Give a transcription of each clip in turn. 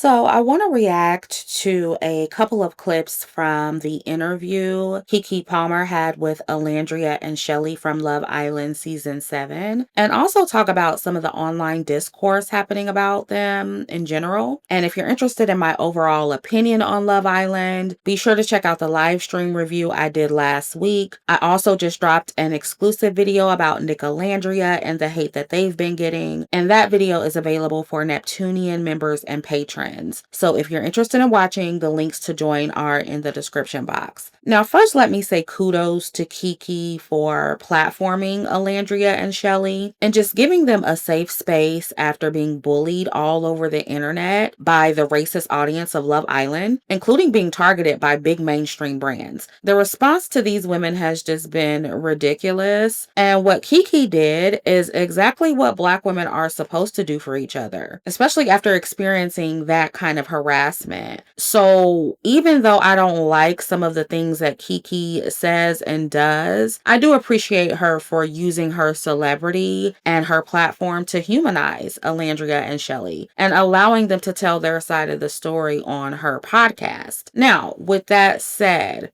So, I want to react to a couple of clips from the interview Kiki Palmer had with Alandria and Shelley from Love Island season 7, and also talk about some of the online discourse happening about them in general. And if you're interested in my overall opinion on Love Island, be sure to check out the live stream review I did last week. I also just dropped an exclusive video about Nick Alandria and the hate that they've been getting, and that video is available for Neptunian members and patrons. So if you're interested in watching, the links to join are in the description box. Now, first, let me say kudos to Kiki for platforming Alandria and Shelley and just giving them a safe space after being bullied all over the internet by the racist audience of Love Island, including being targeted by big mainstream brands. The response to these women has just been ridiculous. And what Kiki did is exactly what Black women are supposed to do for each other, especially after experiencing that kind of harassment. So even though I don't like some of the things that Kiki says and does, I do appreciate her for using her celebrity and her platform to humanize Alandria and Shelley and allowing them to tell their side of the story on her podcast. Now, with that said,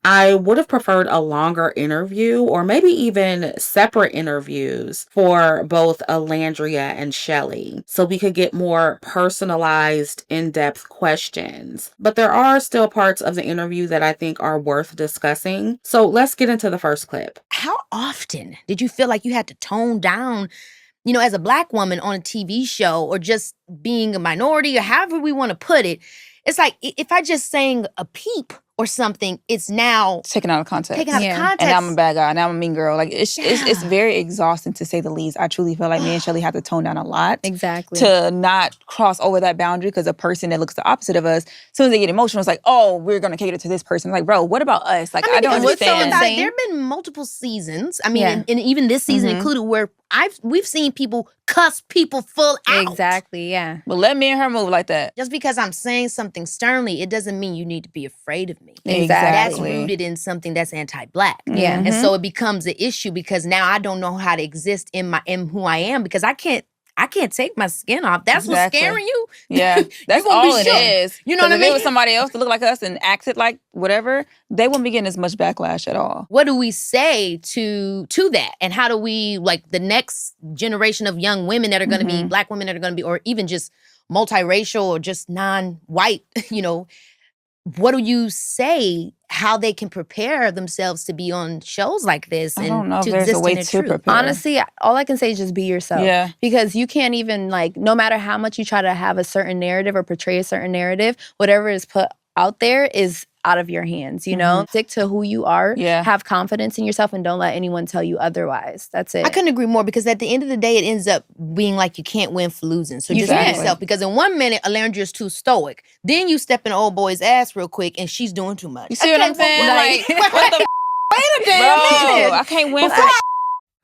I would have preferred a longer interview or maybe even separate interviews for both Alandria and Shelley so we could get more personalized, in-depth questions. But there are still parts of the interview that I think are worth discussing. So let's get into the first clip. How often did you feel like you had to tone down, as a Black woman on a TV show or just being a minority or however we want to put it? It's like if I just sang a peep or something, it's now taken out of context. Taken out of context. And now I'm a bad guy. Now I'm a mean girl. Like it's very exhausting to say the least. I truly feel like me and Shelley have to tone down a lot. Exactly. To not cross over that boundary because a person that looks the opposite of us, as soon as they get emotional, it's like, oh, we're going to cater to this person. Like, bro, what about us? Like, I don't understand. There have been multiple seasons. I mean, and even this season included where we've seen people cuss people full out. Exactly, yeah. But let me and her move like that. Just because I'm saying something sternly, it doesn't mean you need to be afraid of me. Exactly. That's rooted in something that's anti-Black. Yeah. And so it becomes an issue because now I don't know how to exist in who I am because I can't take my skin off. That's what's scaring you. Yeah, that's all it is. You know what I mean? If it was somebody else to look like us and acted like whatever, they wouldn't be getting as much backlash at all. What do we say to that? And how do we, like, the next generation of young women that are going to be, Black women that are going to be, or even just multiracial or just non-white, what do you say how they can prepare themselves to be on shows like this? I don't know if there's a way to prepare. Honestly, all I can say is just be yourself. Yeah. Because you can't even, no matter how much you try to have a certain narrative or portray a certain narrative, whatever is put out there is out of your hands, Stick to who you are, have confidence in yourself, and don't let anyone tell you otherwise. That's it. I couldn't agree more because at the end of the day, it ends up being like you can't win for losing. So just be yourself because in 1 minute, Alandria's too stoic. Then you step in an old boy's ass real quick and she's doing too much. You see what I'm saying? What the wait a damn minute. I can't win for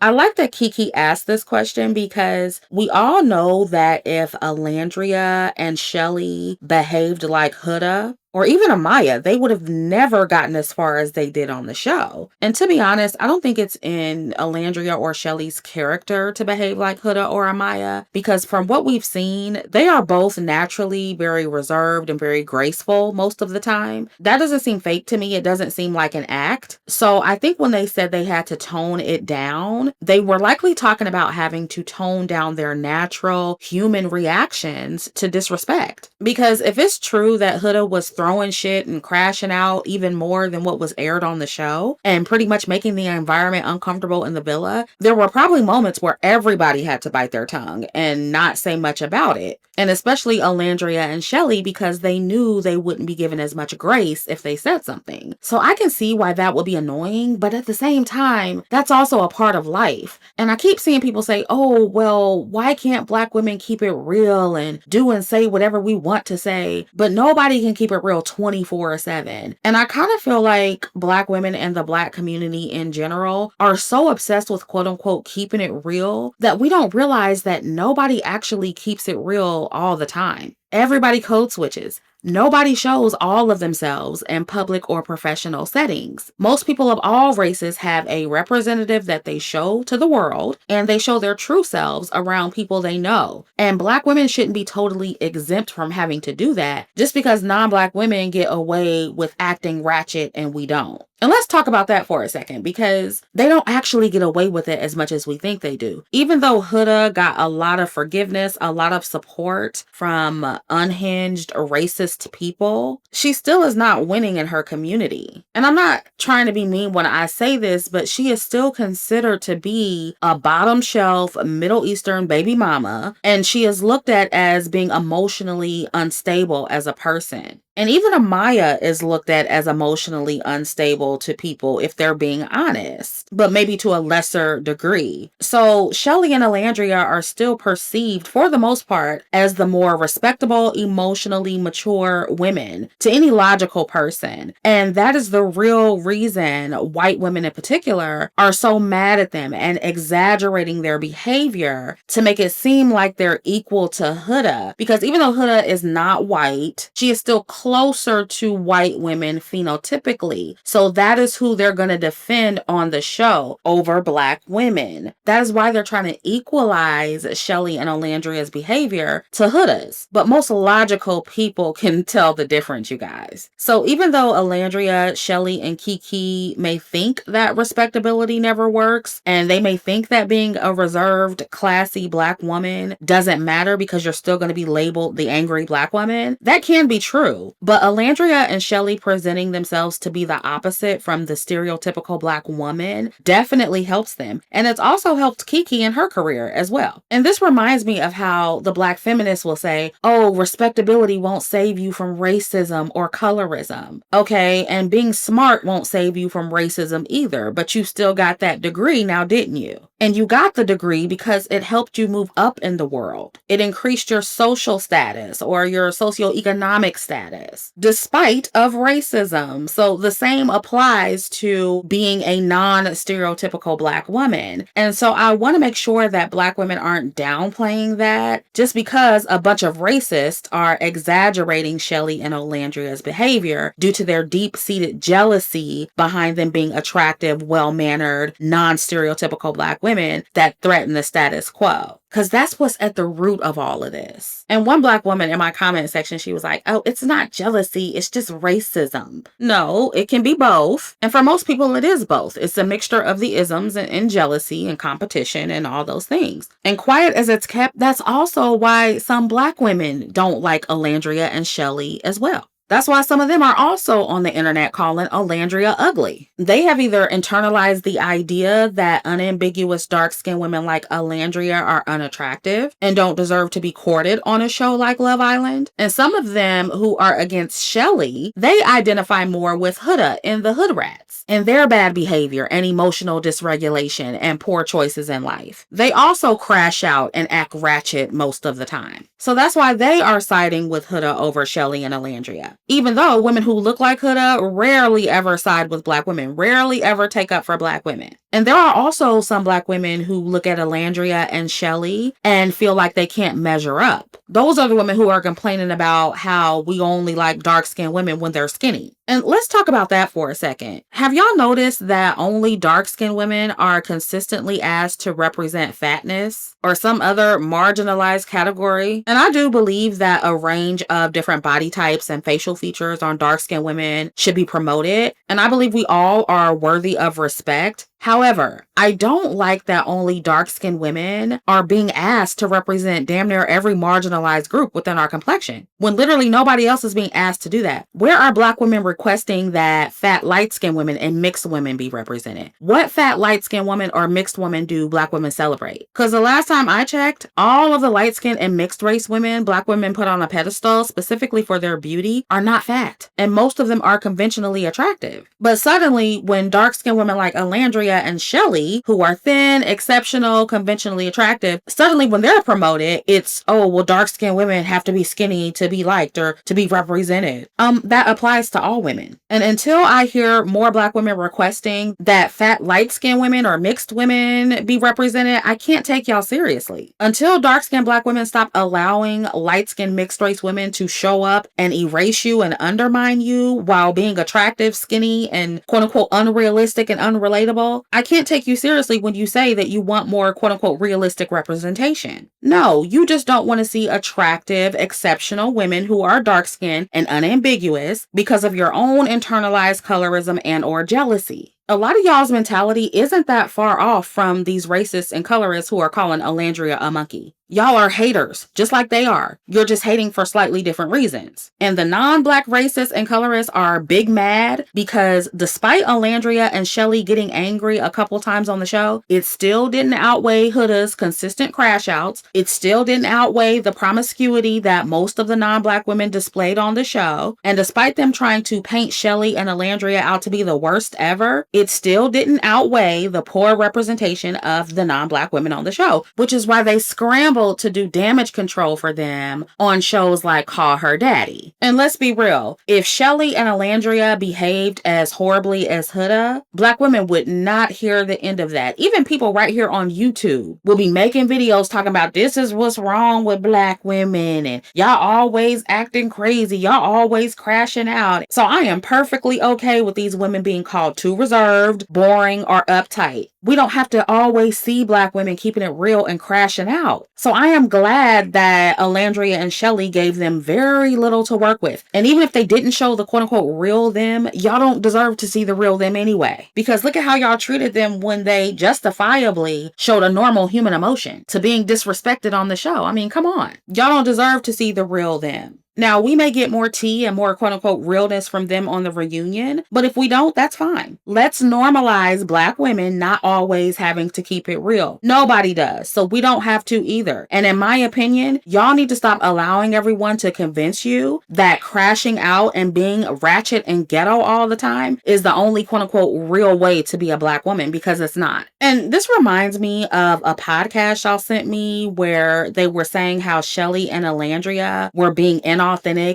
I like that Kiki asked this question because we all know that if Alandria and Shelley behaved like Huda, or even Amaya, they would have never gotten as far as they did on the show. And to be honest, I don't think it's in Alandria or Shelley's character to behave like Huda or Amaya, because from what we've seen, they are both naturally very reserved and very graceful most of the time. That doesn't seem fake to me. It doesn't seem like an act. So I think when they said they had to tone it down, they were likely talking about having to tone down their natural human reactions to disrespect. Because if it's true that Huda was throwing shit and crashing out even more than what was aired on the show and pretty much making the environment uncomfortable in the villa, there were probably moments where everybody had to bite their tongue and not say much about it. And especially Alandria and Shelley, because they knew they wouldn't be given as much grace if they said something. So I can see why that would be annoying, but at the same time, that's also a part of life. And I keep seeing people say, oh, well, why can't Black women keep it real and do and say whatever we want to say, but nobody can keep it real 24/7. And I kind of feel like Black women and the Black community in general are so obsessed with quote unquote keeping it real that we don't realize that nobody actually keeps it real all the time. Everybody code switches. Nobody shows all of themselves in public or professional settings. Most people of all races have a representative that they show to the world, and they show their true selves around people they know. And Black women shouldn't be totally exempt from having to do that just because non-Black women get away with acting ratchet and we don't. And let's talk about that for a second, because they don't actually get away with it as much as we think they do. Even though Huda got a lot of forgiveness, a lot of support from unhinged, racist people, she still is not winning in her community. And I'm not trying to be mean when I say this, but she is still considered to be a bottom shelf Middle Eastern baby mama, and she is looked at as being emotionally unstable as a person. And even Amaya is looked at as emotionally unstable to people if they're being honest, but maybe to a lesser degree. So Shelly and Alandria are still perceived, for the most part, as the more respectable, emotionally mature women to any logical person. And that is the real reason white women in particular are so mad at them and exaggerating their behavior to make it seem like they're equal to Huda. Because even though Huda is not white, she is still closer to white women phenotypically. So that is who they're going to defend on the show over Black women. That is why they're trying to equalize Shelly and Alandria's behavior to Huda's. But most logical people can tell the difference, you guys. So even though Alandria, Shelly, and Kiki may think that respectability never works, and they may think that being a reserved, classy Black woman doesn't matter because you're still going to be labeled the angry Black woman, that can be true. But Alandria and Shelly presenting themselves to be the opposite from the stereotypical Black woman definitely helps them. And it's also helped Kiki in her career as well. And this reminds me of how the Black feminists will say, oh, respectability won't save you from racism or colorism. Okay, and being smart won't save you from racism either, but you still got that degree now, didn't you? And you got the degree because it helped you move up in the world. It increased your social status or your socioeconomic status, despite of racism. So the same applies to being a non-stereotypical Black woman. And so I want to make sure that Black women aren't downplaying that just because a bunch of racists are exaggerating Shelly and Alandria's behavior due to their deep-seated jealousy behind them being attractive, well-mannered, non-stereotypical Black women that threaten the status quo. Because that's what's at the root of all of this. And one Black woman in my comment section, she was like, oh, it's not jealousy, it's just racism. No, it can be both. And for most people, it is both. It's a mixture of the isms and jealousy and competition and all those things. And quiet as it's kept, that's also why some Black women don't like Alandria and Shelly as well. That's why some of them are also on the internet calling Alandria ugly. They have either internalized the idea that unambiguous dark-skinned women like Alandria are unattractive and don't deserve to be courted on a show like Love Island. And some of them who are against Shelly, they identify more with Huda and the Hood Rats and their bad behavior and emotional dysregulation and poor choices in life. They also crash out and act ratchet most of the time. So that's why they are siding with Huda over Shelly and Alandria. Even though women who look like Huda rarely ever side with Black women, rarely ever take up for Black women. And there are also some Black women who look at Alandria and Shelly and feel like they can't measure up. Those are the women who are complaining about how we only like dark-skinned women when they're skinny. And let's talk about that for a second. Have y'all noticed that only dark-skinned women are consistently asked to represent fatness or some other marginalized category? And I do believe that a range of different body types and facial features on dark-skinned women should be promoted. And I believe we all are worthy of respect. However, I don't like that only dark-skinned women are being asked to represent damn near every marginalized group within our complexion, when literally nobody else is being asked to do that. Where are Black women requesting that fat, light-skinned women and mixed women be represented? What fat, light-skinned woman or mixed woman do Black women celebrate? Because the last time I checked, all of the light-skinned and mixed race women Black women put on a pedestal specifically for their beauty are not fat, and most of them are conventionally attractive. But suddenly, when dark-skinned women like Alandria Alandria and Shelley, who are thin, exceptional, conventionally attractive, suddenly when they're promoted, it's, oh, well, dark-skinned women have to be skinny to be liked or to be represented. That applies to all women. And until I hear more Black women requesting that fat, light-skinned women or mixed women be represented, I can't take y'all seriously. Until dark-skinned Black women stop allowing light-skinned mixed-race women to show up and erase you and undermine you while being attractive, skinny, and quote-unquote unrealistic and unrelatable, I can't take you seriously when you say that you want more quote-unquote realistic representation. No, you just don't want to see attractive, exceptional women who are dark-skinned and unambiguous because of your own internalized colorism and or jealousy. A lot of y'all's mentality isn't that far off from these racists and colorists who are calling Alandria a monkey. Y'all are haters, just like they are. You're just hating for slightly different reasons. And the non-Black racists and colorists are big mad because despite Alandria and Shelley getting angry a couple times on the show, it still didn't outweigh Huda's consistent crash outs. It still didn't outweigh the promiscuity that most of the non-Black women displayed on the show. And despite them trying to paint Shelley and Alandria out to be the worst ever, it still didn't outweigh the poor representation of the non-Black women on the show, which is why they scrambled to do damage control for them on shows like Call Her Daddy. And let's be real, if Shelley and Alandria behaved as horribly as Huda, Black women would not hear the end of that. Even people right here on YouTube will be making videos talking about this is what's wrong with Black women and y'all always acting crazy, y'all always crashing out. So I am perfectly okay with these women being called too reserved, boring, or uptight. We don't have to always see Black women keeping it real and crashing out. So I am glad that Alandria and Shelley gave them very little to work with. And even if they didn't show the quote unquote real them, y'all don't deserve to see the real them anyway. Because look at how y'all treated them when they justifiably showed a normal human emotion to being disrespected on the show. I mean, come on. Y'all don't deserve to see the real them. Now, we may get more tea and more quote-unquote realness from them on the reunion, but if we don't, that's fine. Let's normalize Black women not always having to keep it real. Nobody does, so we don't have to either. And in my opinion, y'all need to stop allowing everyone to convince you that crashing out and being ratchet and ghetto all the time is the only quote-unquote real way to be a Black woman, because it's not. And this reminds me of a podcast y'all sent me where they were saying how Shelley and Alandria were being inauthentic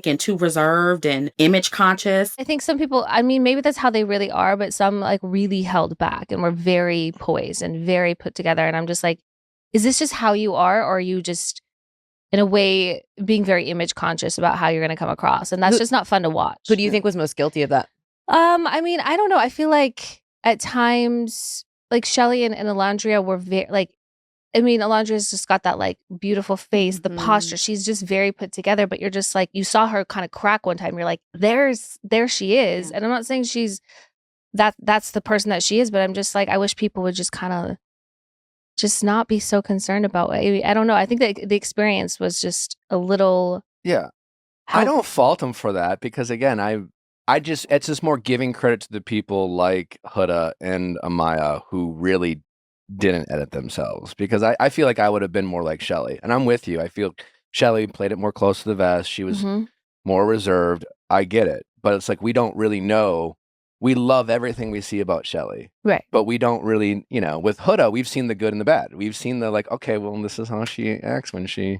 and too reserved and image conscious. I think some people, I mean, maybe that's how they really are, but some like really held back and were very poised and very put together. And I'm just like, is this just how you are? Or are you just, in a way, being very image conscious about how you're going to come across? And that's just not fun to watch. Who do you think was most guilty of that? I mean, I don't know. I feel like at times, like Shelley and Alandria were very, like, I mean, Alandria's just got that like beautiful face, the posture. She's just very put together, but you're just like, you saw her kind of crack one time. You're like, there she is. And I'm not saying that's the person that she is, but I'm just like, I wish people would just kind of just not be so concerned about it. I don't know. I think that the experience was just a little. Yeah. I don't fault them for that because again, it's just more giving credit to the people like Huda and Amaya who really didn't edit themselves, because I feel like I would have been more like Shelley. And I'm with you. I feel Shelley played it more close to the vest. She was more reserved. I get it. But it's like we don't really know. We love everything we see about Shelley. Right. But we don't really, with Huda, we've seen the good and the bad. We've seen the like, okay, well, this is how she acts when she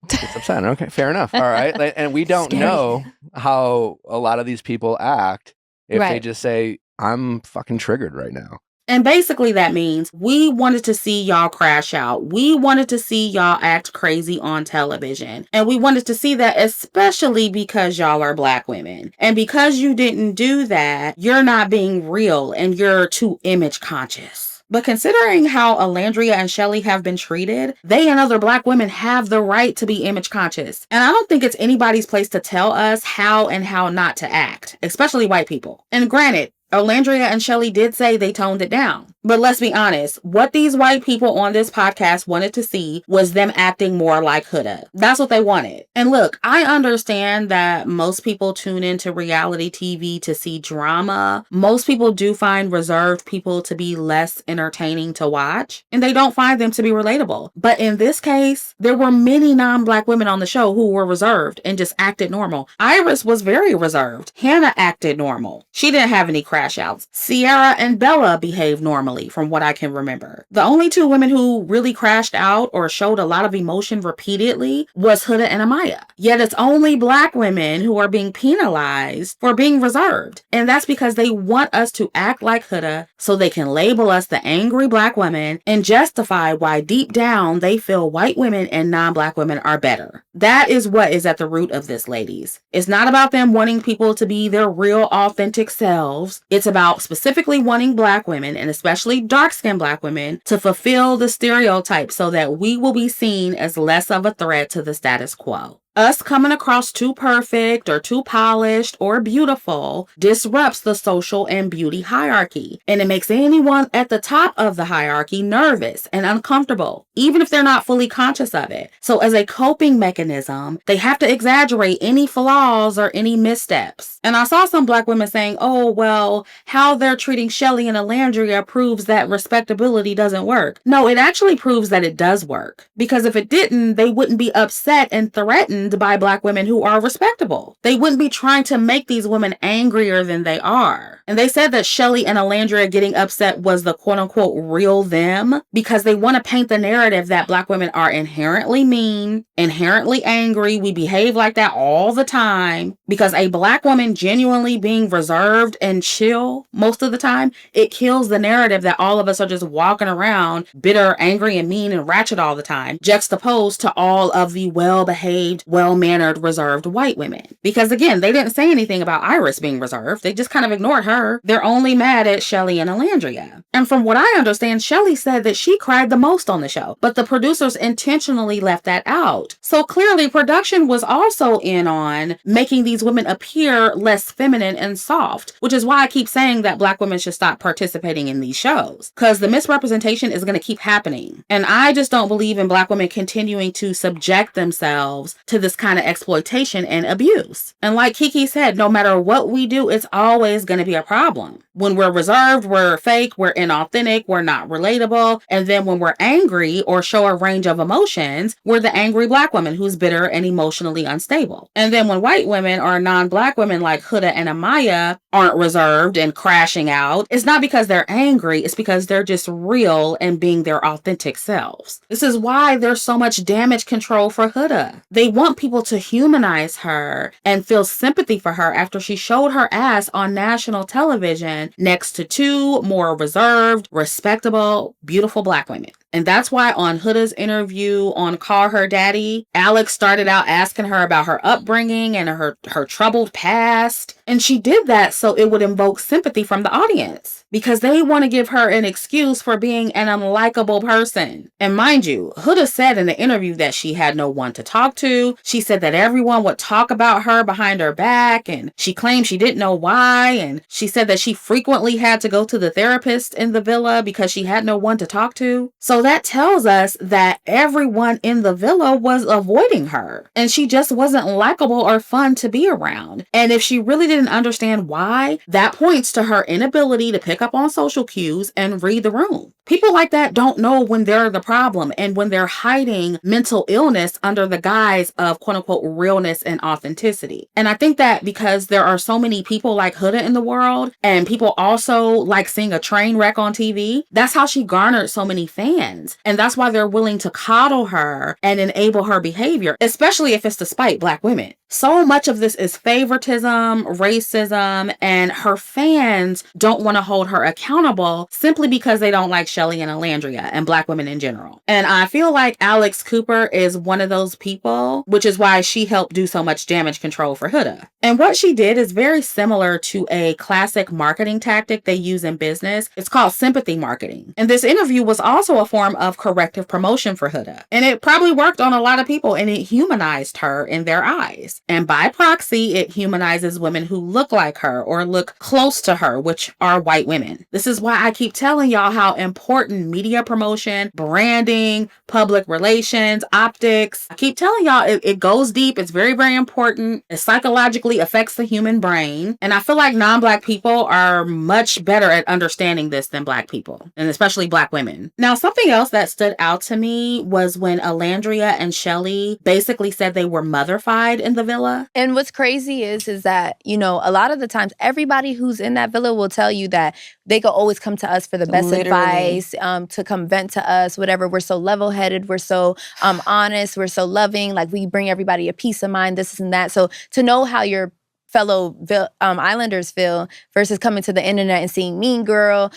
gets upset. Okay, fair enough. All right. And we don't know how a lot of these people act if they just say, I'm fucking triggered right now. And basically that means we wanted to see y'all crash out. We wanted to see y'all act crazy on television. And we wanted to see that especially because y'all are Black women. And because you didn't do that, you're not being real and you're too image conscious. But considering how Alandria and Shelley have been treated, they and other Black women have the right to be image conscious. And I don't think it's anybody's place to tell us how and how not to act, especially white people. And granted, Alandria and Shelley did say they toned it down. But let's be honest, what these white people on this podcast wanted to see was them acting more like Huda. That's what they wanted. And look, I understand that most people tune into reality TV to see drama. Most people do find reserved people to be less entertaining to watch, and they don't find them to be relatable. But in this case, there were many non-Black women on the show who were reserved and just acted normal. Iris was very reserved. Hannah acted normal. She didn't have any crash outs. Sierra and Bella behaved normally. emotionally from what I can remember. The only two women who really crashed out or showed a lot of emotion repeatedly was Huda and Amaya. Yet it's only Black women who are being penalized for being reserved. And that's because they want us to act like Huda so they can label us the angry Black women and justify why deep down they feel white women and non-Black women are better. That is what is at the root of this, ladies. It's not about them wanting people to be their real authentic selves. It's about specifically wanting Black women, and especially dark-skinned Black women, to fulfill the stereotypes so that we will be seen as less of a threat to the status quo. Us coming across too perfect or too polished or beautiful disrupts the social and beauty hierarchy, and it makes anyone at the top of the hierarchy nervous and uncomfortable, even if they're not fully conscious of it. So as a coping mechanism, they have to exaggerate any flaws or any missteps. And I saw some Black women saying, oh, well, how they're treating Shelly and Alandria proves that respectability doesn't work. No, it actually proves that it does work. Because if it didn't, they wouldn't be upset and threatened by Black women who are respectable. They wouldn't be trying to make these women angrier than they are. And they said that Shelly and Alandria getting upset was the quote-unquote real them because they want to paint the narrative that Black women are inherently mean, inherently angry. We behave like that all the time. Because a Black woman genuinely being reserved and chill most of the time, it kills the narrative that all of us are just walking around bitter, angry, and mean and ratchet all the time, juxtaposed to all of the well-behaved, well-mannered, reserved white women. Because again, they didn't say anything about Iris being reserved. They just kind of ignored her. They're only mad at Shelly and Alandria. And from what I understand, Shelly said that she cried the most on the show, but the producers intentionally left that out. So clearly production was also in on making these women appear less feminine and soft, which is why I keep saying that Black women should stop participating in these shows, because the misrepresentation is going to keep happening. And I just don't believe in Black women continuing to subject themselves to this kind of exploitation and abuse. And like Kiki said, no matter what we do, it's always going to be a problem. When we're reserved, we're fake, we're inauthentic, we're not relatable. And then when we're angry or show a range of emotions, we're the angry Black woman who's bitter and emotionally unstable. And then when white women or non-Black women like Huda and Amaya aren't reserved and crashing out, it's not because they're angry, it's because they're just real and being their authentic selves. This is why there's so much damage control for Huda. They want people to humanize her and feel sympathy for her after she showed her ass on national television next to two more reserved, respectable, beautiful Black women. And that's why on Huda's interview on Call Her Daddy, Alex started out asking her about her upbringing and her troubled past. And she did that so it would invoke sympathy from the audience, because they want to give her an excuse for being an unlikable person. And mind you, Huda said in the interview that she had no one to talk to. She said that everyone would talk about her behind her back, and she claimed she didn't know why. And she said that she frequently had to go to the therapist in the villa because she had no one to talk to. So that tells us that everyone in the villa was avoiding her, and she just wasn't likable or fun to be around. And if she really didn't understand why, that points to her inability to pick up on social cues and read the room. People like that don't know when they're the problem and when they're hiding mental illness under the guise of quote unquote realness and authenticity. And I think that because there are so many people like Huda in the world, and people also like seeing a train wreck on TV, that's how she garnered so many fans. And that's why they're willing to coddle her and enable her behavior, especially if it's to spite Black women. So much of this is favoritism, racism, and her fans don't want to hold her accountable simply because they don't like Shelly and Alandria and Black women in general. And I feel like Alex Cooper is one of those people, which is why she helped do so much damage control for Huda. And what she did is very similar to a classic marketing tactic they use in business. It's called sympathy marketing. And this interview was also a form of corrective promotion for Huda. And it probably worked on a lot of people, and it humanized her in their eyes. And by proxy, it humanizes women who look like her or look close to her, which are white women. This is why I keep telling y'all how important media promotion, branding, public relations, optics. I keep telling y'all it goes deep. It's very, very important. It psychologically affects the human brain. And I feel like non-Black people are much better at understanding this than Black people, and especially Black women. Now, something else that stood out to me was when Alandria and Shelley basically said they were motherfied in the villa. And what's crazy is that, you know, a lot of the times everybody who's in that villa will tell you that they could always come to us for the best advice, to come vent to us, whatever. We're so level-headed. We're so honest. We're so loving. Like, we bring everybody a peace of mind, this and that. So to know how your fellow Islanders feel versus coming to the internet and seeing mean girl,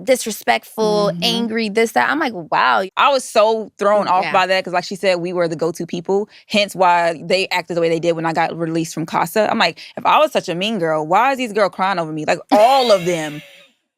disrespectful, angry, this, that. I'm like, wow. I was so thrown off by that because, like she said, we were the go-to people. Hence why they acted the way they did when I got released from Casa. I'm like, if I was such a mean girl, why is these girls crying over me? Like, all of them.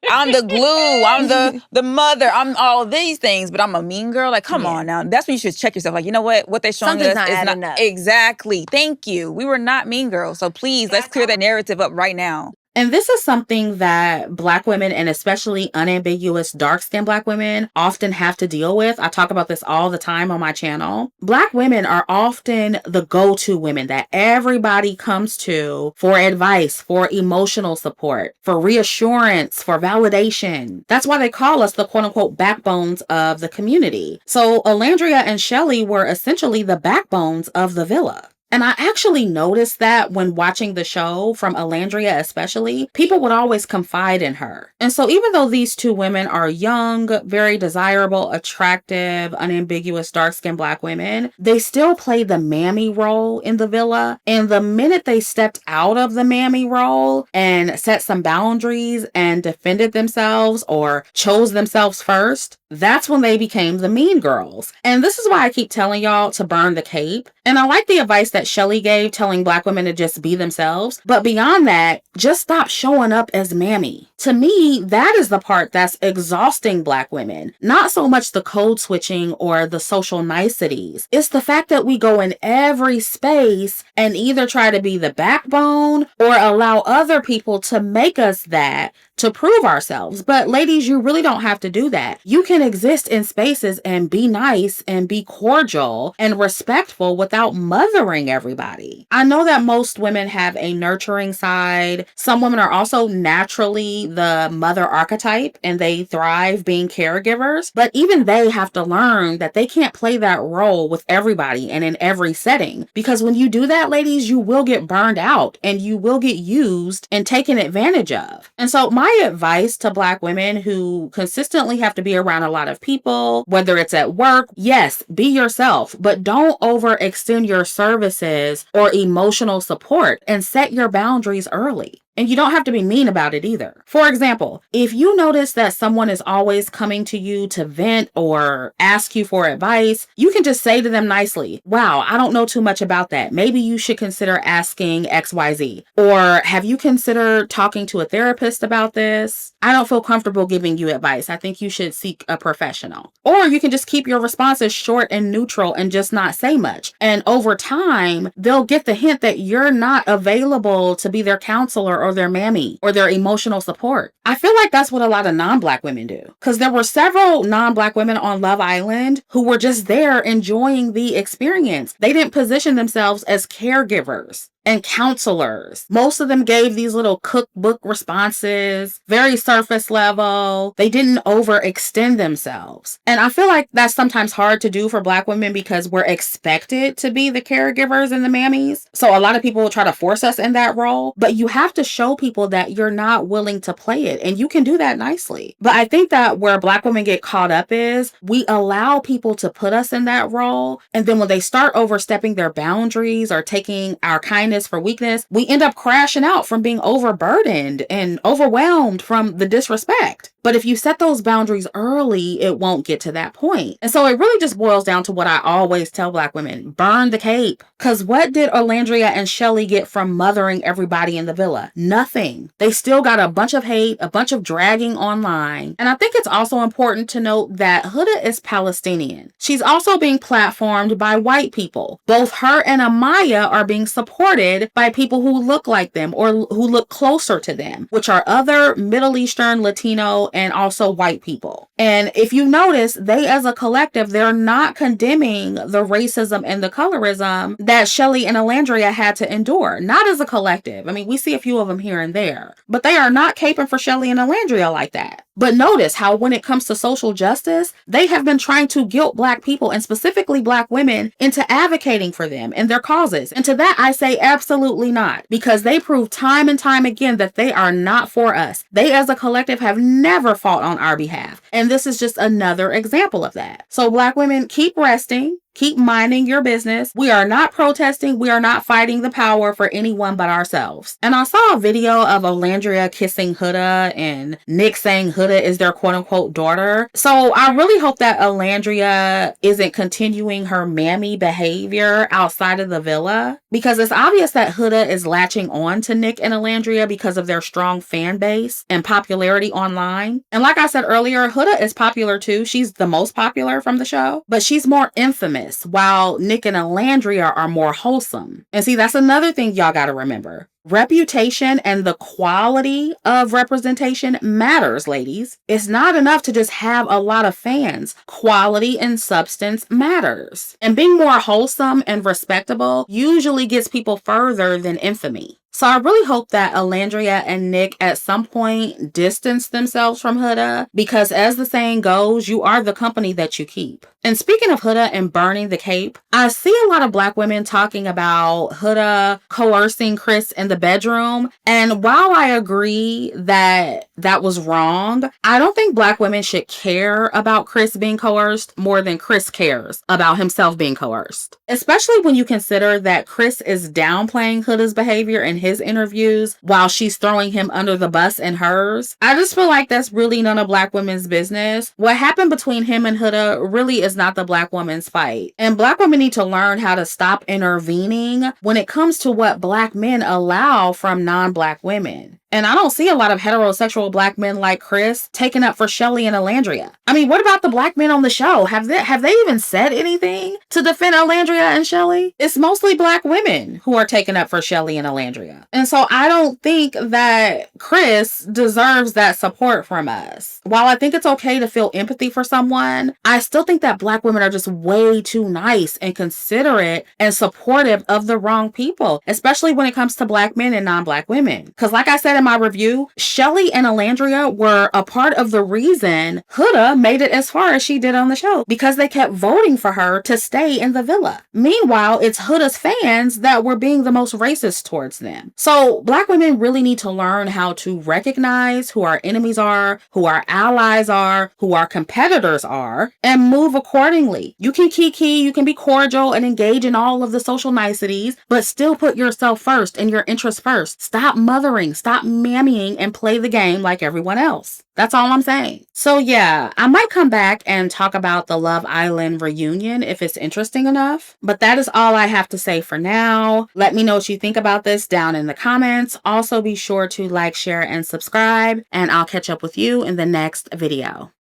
I'm the glue. I'm the mother. I'm all these things, but I'm a mean girl. Like, come on now. That's when you should check yourself. Like, you know what? What they're showing us is not exactly. Thank you. We were not mean girls. So please, let's clear that narrative up right now. And this is something that Black women, and especially unambiguous dark-skinned Black women, often have to deal with. I talk about this all the time on my channel. Black women are often the go-to women that everybody comes to for advice, for emotional support, for reassurance, for validation. That's why they call us the quote-unquote backbones of the community. So Alandria and Shelley were essentially the backbones of the villa. And I actually noticed that when watching the show, from Alandria especially, people would always confide in her. And so even though these two women are young, very desirable, attractive, unambiguous, dark-skinned Black women, they still played the mammy role in the villa. And the minute they stepped out of the mammy role and set some boundaries and defended themselves or chose themselves first, that's when they became the mean girls. And this is why I keep telling y'all to burn the cape. And I like the advice that Shelley gave, telling Black women to just be themselves. But beyond that, just stop showing up as mammy. To me, that is the part that's exhausting Black women. Not so much the code switching or the social niceties. It's the fact that we go in every space and either try to be the backbone or allow other people to make us that to prove ourselves. But ladies, you really don't have to do that. You can exist in spaces and be nice and be cordial and respectful without mothering everybody. I know that most women have a nurturing side. Some women are also naturally the mother archetype and they thrive being caregivers, but even they have to learn that they can't play that role with everybody and in every setting. Because when you do that, ladies, you will get burned out and you will get used and taken advantage of. And so my advice to Black women who consistently have to be around a lot of people, whether it's at work, yes, be yourself, but don't overextend your services or emotional support, and set your boundaries early. And you don't have to be mean about it either. For example, if you notice that someone is always coming to you to vent or ask you for advice, you can just say to them nicely, wow, I don't know too much about that. Maybe you should consider asking XYZ. Or have you considered talking to a therapist about this? I don't feel comfortable giving you advice. I think you should seek a professional. Or you can just keep your responses short and neutral and just not say much. And over time, they'll get the hint that you're not available to be their counselor or their mammy or their emotional support. I feel like that's what a lot of non-Black women do. Because there were several non-Black women on Love Island who were just there enjoying the experience. They didn't position themselves as caregivers and counselors. Most of them gave these little cookbook responses, very surface level. They didn't overextend themselves. And I feel like that's sometimes hard to do for Black women because we're expected to be the caregivers and the mammies. So a lot of people will try to force us in that role, but you have to show people that you're not willing to play it, and you can do that nicely. But I think that where Black women get caught up is we allow people to put us in that role, and then when they start overstepping their boundaries or taking our kindness for weakness, we end up crashing out from being overburdened and overwhelmed from the disrespect. But if you set those boundaries early, it won't get to that point. And so it really just boils down to what I always tell Black women: burn the cape. Because what did Alandria and Shelley get from mothering everybody in the villa? Nothing. They still got a bunch of hate, a bunch of dragging online. And I think it's also important to note that Huda is Palestinian. She's also being platformed by white people. Both her and Amaya are being supported by people who look like them or who look closer to them, which are other Middle Eastern, Latino, and also white people. And if you notice, they as a collective, they're not condemning the racism and the colorism that Shelley and Alandria had to endure. Not as a collective. I mean, we see a few of them here and there, but they are not caping for Shelley and Alandria like that. But notice how when it comes to social justice, they have been trying to guilt Black people and specifically Black women into advocating for them and their causes. And to that, I say absolutely not, because they prove time and time again that they are not for us. They as a collective have never fought on our behalf. And this is just another example of that. So Black women, keep resting. Keep minding your business. We are not protesting. We are not fighting the power for anyone but ourselves. And I saw a video of Olandria kissing Huda and Nick saying Huda is their quote unquote daughter. So I really hope that Olandria isn't continuing her mammy behavior outside of the villa, because it's obvious that Huda is latching on to Nick and Olandria because of their strong fan base and popularity online. And like I said earlier, Huda is popular too. She's the most popular from the show, but she's more infamous, while Nick and Olandria are more wholesome. And see, that's another thing y'all gotta remember. Reputation and the quality of representation matters, ladies. It's not enough to just have a lot of fans. Quality and substance matters. And being more wholesome and respectable usually gets people further than infamy. So I really hope that Olandria and Nick at some point distance themselves from Huda, because as the saying goes, you are the company that you keep. And speaking of Huda and burning the cape, I see a lot of Black women talking about Huda coercing Chris in the bedroom. And while I agree that that was wrong, I don't think Black women should care about Chris being coerced more than Chris cares about himself being coerced. Especially when you consider that Chris is downplaying Huda's behavior in his interviews while she's throwing him under the bus in hers. I just feel like that's really none of Black women's business. What happened between him and Huda really is not the Black woman's fight. And Black women need to learn how to stop intervening when it comes to what Black men allow from non-Black women. And I don't see a lot of heterosexual Black men like Chris taking up for Shelly and Olandria. I mean, what about the Black men on the show? Have they even said anything to defend Olandria and Shelly? It's mostly Black women who are taking up for Shelly and Olandria. And so I don't think that Chris deserves that support from us. While I think it's okay to feel empathy for someone, I still think that Black women are just way too nice and considerate and supportive of the wrong people, especially when it comes to Black men and non-Black women. Because like I said in my review, Shelly and Olandria were a part of the reason Huda made it as far as she did on the show, because they kept voting for her to stay in the villa. Meanwhile, it's Huda's fans that were being the most racist towards them. So Black women really need to learn how to recognize who our enemies are, who our allies are, who our competitors are, and move accordingly. You can kiki, you can be cordial and engage in all of the social niceties, but still put yourself first and your interests first. Stop mothering, stop mammying, and play the game like everyone else. That's all I'm saying. So yeah, I might come back and talk about the Love Island reunion if it's interesting enough, but that is all I have to say for now. Let me know what you think about this down in the comments. Also be sure to like, share, and subscribe, and I'll catch up with you in the next video.